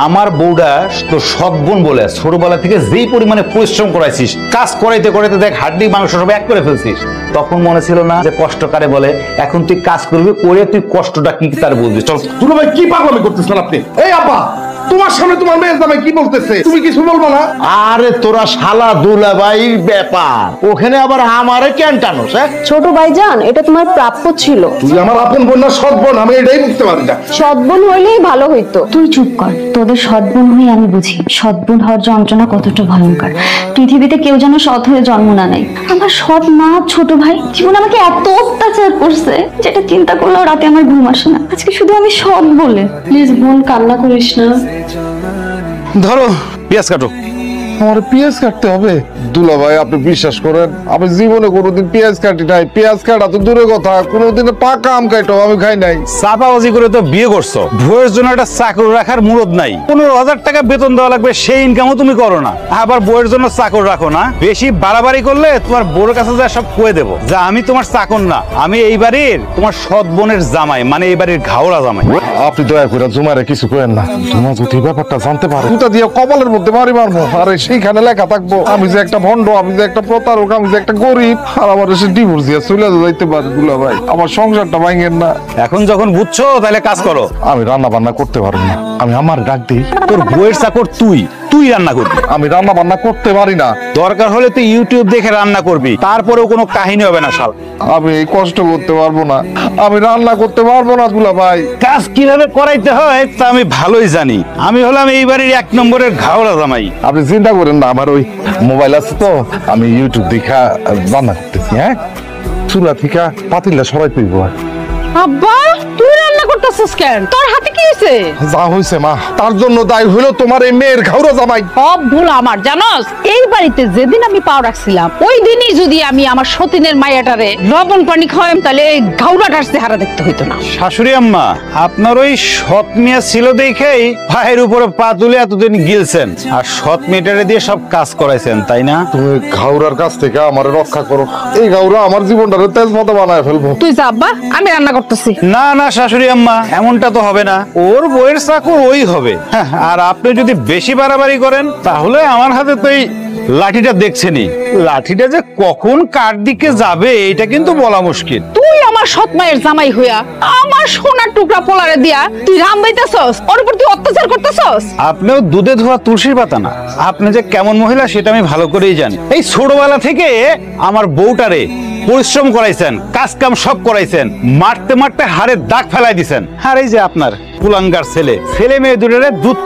আমার বউটা তো সৎ বোন বলে ছোটবেলা থেকে যেই পরিমাণে পরিশ্রম করাইছিস, কাজ করাইতে করাইতে দেখ হাড্ডি মাংস সব এক করে ফেলছিস। তখন মনে ছিল না যে কষ্ট কারে বলে? এখন তুই কাজ করবি, করে তুই কষ্টটা কি তার বুঝবি। চল। দুলা ভাই কি পাগলামি করতেছেন আপনি? এই আপা, তোমার সামনে তোমার মেয়ের জামাই কি বলতেছে, তুমি কিছু বলবো না? আরে তোরা শালা দুলাভাইর ব্যাপার, ওখানে আবার আমারে কেন টানোস? ছোট ভাইজান, এটা তোমার প্রাপ্য ছিল। তুই আমার আপন বোন না সৎ বোন, আমি এটাই বুঝতে পারি না। সৎবোন হইলেই ভালো হইতো। তুই চুপ কর, তোদের সৎবোন হয়ে আমি বুঝি সৎবোন হওয়ার যন্ত্রণা কতটা ভয়ঙ্কর। পৃথিবীতে কেউ যেন সৎ হয়ে জন্ম না নেয়। আমার সৎ মা ছোট ভাই জীবন আমাকে এত অত্যাচার করছে, যেটা চিন্তা করলেও রাতে আমার ঘুম আসে না। আজকে শুধু আমি সৎ বলে। প্লিজ বোন, কান্না করিস না। ধরো পেঁয়াজ কাটো। আমার পেঁয়াজ কাটতে হবে? দুলা ভাই আপনি বিশ্বাস করেন, আমি জীবনে কোনোদিন পেঁয়াজ কাটি নাই। পেঁয়াজ কাটা তো দূরের কথা, কোনোদিন পাকা আম কাটো আমি খাই নাই। চাপাবাজি করে তো বিয়ে করছো, বউয়ের জন্য একটা চাকর রাখার মুরদ নাই। 15,000 টাকা বেতন দেওয়া লাগবে, সেই ইনকামও তুমি করো না। আবার বউয়ের জন্য চাকর রাখো না। বেশি বাড়াবাড়ি করলে তোমার বউয়ের কাছে যা সব কয়ে দেবো যে আমি তোমার চাকর না, আমি এই বাড়ির তোমার সৎ বোনের জামাই, মানে এই বাড়ির ঘাওড়া জামাই। আপনি দয়া করে জুমারে কিছু করেন না। জুমা যদি ব্যাপারটা জানতে পারে, জুতা দিয়ে কপালের মধ্যে মারি মারবো। আরে সেইখানে লেখা থাকবো আমি যে একটা ভণ্ড, আমি যে একটা প্রতারক, আমি যে একটা গরিব। আর আমার এসে ডিভোর্স দিয়ে চলে যাইতে পারে। দুলা ভাই আমার সংসারটা ভাঙেন না। এখন যখন বুঝছো তাহলে কাজ করো। আমি রান্না বান্না করতে পারবো না, আমি আমার ডাক দিই। তোর বউয়ের চাকর তুই রান্না করবি। আমি রান্না বান্না করতে পারি না। দরকার হলে তুই ইউটিউব দেখে রান্না করবি, তারপরেও কোনো কাহিনী হবে না। শাল, আমি এই কষ্ট করতে পারবো না, আমি রান্না করতে পারবো না। দুলা ভাই কাজ কিভাবে করাইতে হয় তা আমি ভালোই জানি। আমি হলাম এই বাড়ির 1 নম্বরের ঘাওড়া জামাই। আপনি চিন্তা করেন না, আমার ওই মোবাইল আছে তো, আমি ইউটিউব দেখা রান্না করতেছি। হ্যাঁ, চুলা থেকে পাতিলটা সবাই তুইব। আব্বা, তুই রান্না করতেছিস কেন? তোর হাতে কি হয়েছে? যা হয়েছে মা, তার জন্য দায়ী হইলো তোমার এই মেয়ের ঘাওড়া জামাই। সব ভুল আমার, জানোস? এই বাড়িতে যেদিন আমি পাও রাখছিলাম, ওই দিনই যদি আমি আমার সতীনের মায়াটারে লবণ পানি খাওয়াম, তাহলে এই ঘাউড়াটার চেহারা দেখতে হইতো না। শাশুড়ি আম্মা, আপনার ওই সৎ মেয়ে ছিল দেখেই ভাইয়ের উপরে পা তুলে এতদিন গিলছেন, আর সৎ মেয়েটারে দিয়ে সব কাজ করাইছেন, তাই না? তুমি ঘাওড়ার কাছ থেকে আমার রক্ষা করো। এই ঘাওড়া আমার জীবনটারে তেজ মতো বানায় ফেলবো। তুই যা আব্বা, আমি রান্না করতেছি। না না শাশুড়ি আম্মা, এমনটা তো হবে না। ওর বইয়ের চাকর ওই হবে। আর আপনি যদি বেশি বাড়াবাড়ি করেন, তাহলে আমার হাতে তো এই লাঠিটা দেখছেনই। লাঠিটা যে কখন কার দিকে যাবে এটা কিন্তু বলা মুশকিল। তুই আমার সৎ মায়ের জামাই হইয়া আমার সোনার টুকরা পোলারে দিয়া তুই রাম বাইতেছস, ওর উপর তুই অত্যাচার করতেছস। আপনিও দুধে ধোয়া তুলসীর পাতা না। আপনি যে কেমন মহিলা সেটা আমি ভালো করেই জানি। এই ছোটবেলা থেকে আমার বউটারে পরিশ্রম করাইছেন, কাজ কাম সব করাইছেন, মারতে মারতে হাড়ে দাগ ফেলাই দিছেন। আর এই যে আপনার কুলাঙ্গার ছেলে মেয়ে দুটোরে দুধ